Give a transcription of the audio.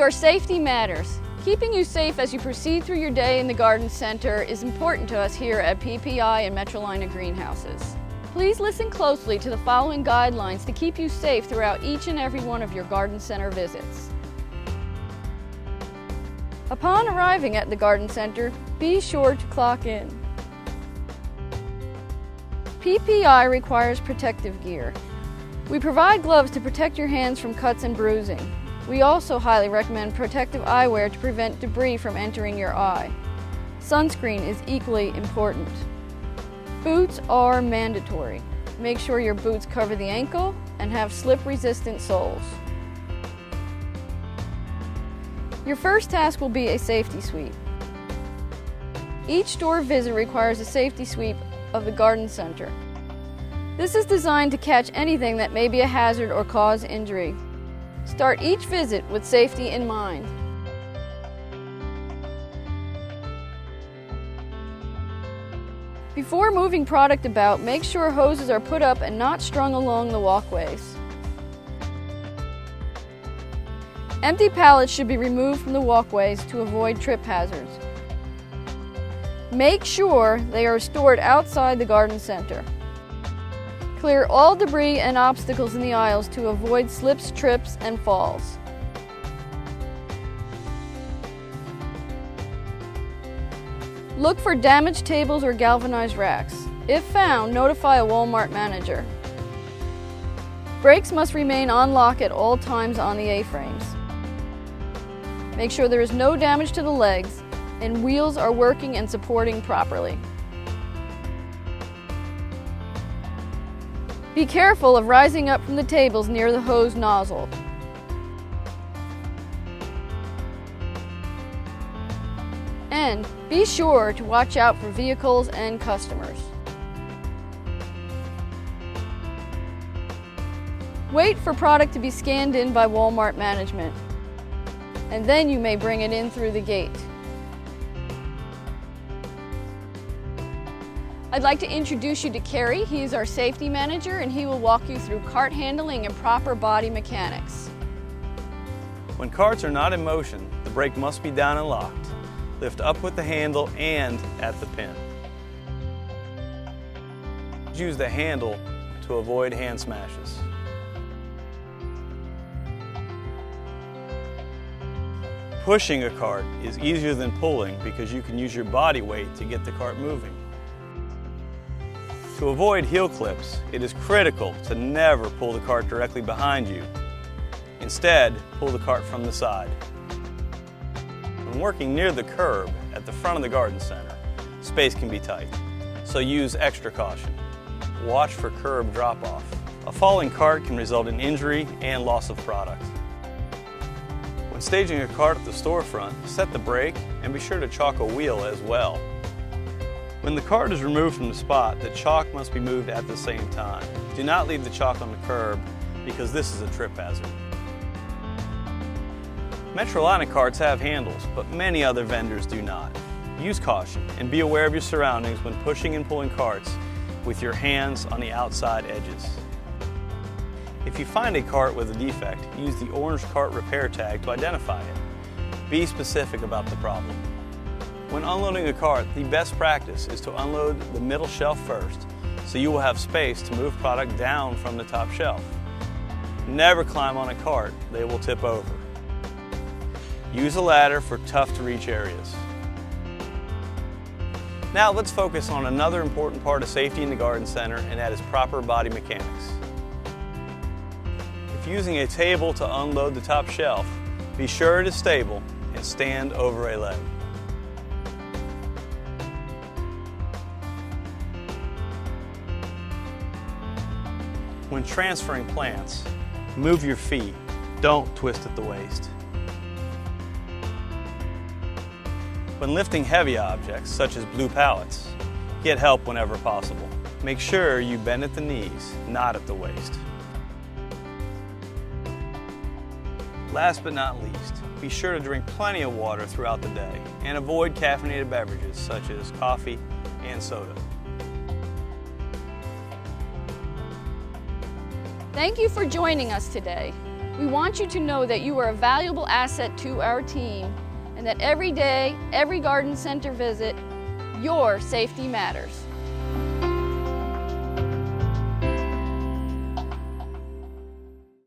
Your safety matters. Keeping you safe as you proceed through your day in the garden center is important to us here at PPI and Metrolina Greenhouses. Please listen closely to the following guidelines to keep you safe throughout each and every one of your garden center visits. Upon arriving at the garden center, be sure to clock in. PPI requires protective gear. We provide gloves to protect your hands from cuts and bruising. We also highly recommend protective eyewear to prevent debris from entering your eye. Sunscreen is equally important. Boots are mandatory. Make sure your boots cover the ankle and have slip-resistant soles. Your first task will be a safety sweep. Each store visit requires a safety sweep of the garden center. This is designed to catch anything that may be a hazard or cause injury. Start each visit with safety in mind. Before moving product about, make sure hoses are put up and not strung along the walkways. Empty pallets should be removed from the walkways to avoid trip hazards. Make sure they are stored outside the garden center. Clear all debris and obstacles in the aisles to avoid slips, trips, and falls. Look for damaged tables or galvanized racks. If found, notify a Walmart manager. Brakes must remain on lock at all times on the A-frames. Make sure there is no damage to the legs and wheels are working and supporting properly. Be careful of rising up from the tables near the hose nozzle. And be sure to watch out for vehicles and customers. Wait for product to be scanned in by Walmart management, and then you may bring it in through the gate. I'd like to introduce you to Kerry. He is our safety manager and he will walk you through cart handling and proper body mechanics. When carts are not in motion, the brake must be down and locked. Lift up with the handle and at the pin. Use the handle to avoid hand smashes. Pushing a cart is easier than pulling because you can use your body weight to get the cart moving. To avoid heel clips, it is critical to never pull the cart directly behind you. Instead, pull the cart from the side. When working near the curb at the front of the garden center, space can be tight, so use extra caution. Watch for curb drop-off. A falling cart can result in injury and loss of product. When staging a cart at the storefront, set the brake and be sure to chalk a wheel as well. When the cart is removed from the spot, the chalk must be moved at the same time. Do not leave the chalk on the curb because this is a trip hazard. Metrolina carts have handles, but many other vendors do not. Use caution and be aware of your surroundings when pushing and pulling carts with your hands on the outside edges. If you find a cart with a defect, use the orange cart repair tag to identify it. Be specific about the problem. When unloading a cart, the best practice is to unload the middle shelf first, so you will have space to move product down from the top shelf. Never climb on a cart, they will tip over. Use a ladder for tough-to-reach areas. Now let's focus on another important part of safety in the garden center, and that is proper body mechanics. If using a table to unload the top shelf, be sure it is stable and stand over a leg. When transferring plants, move your feet, don't twist at the waist. When lifting heavy objects, such as blue pallets, get help whenever possible. Make sure you bend at the knees, not at the waist. Last but not least, be sure to drink plenty of water throughout the day and avoid caffeinated beverages such as coffee and soda. Thank you for joining us today. We want you to know that you are a valuable asset to our team and that every day, every garden center visit, your safety matters.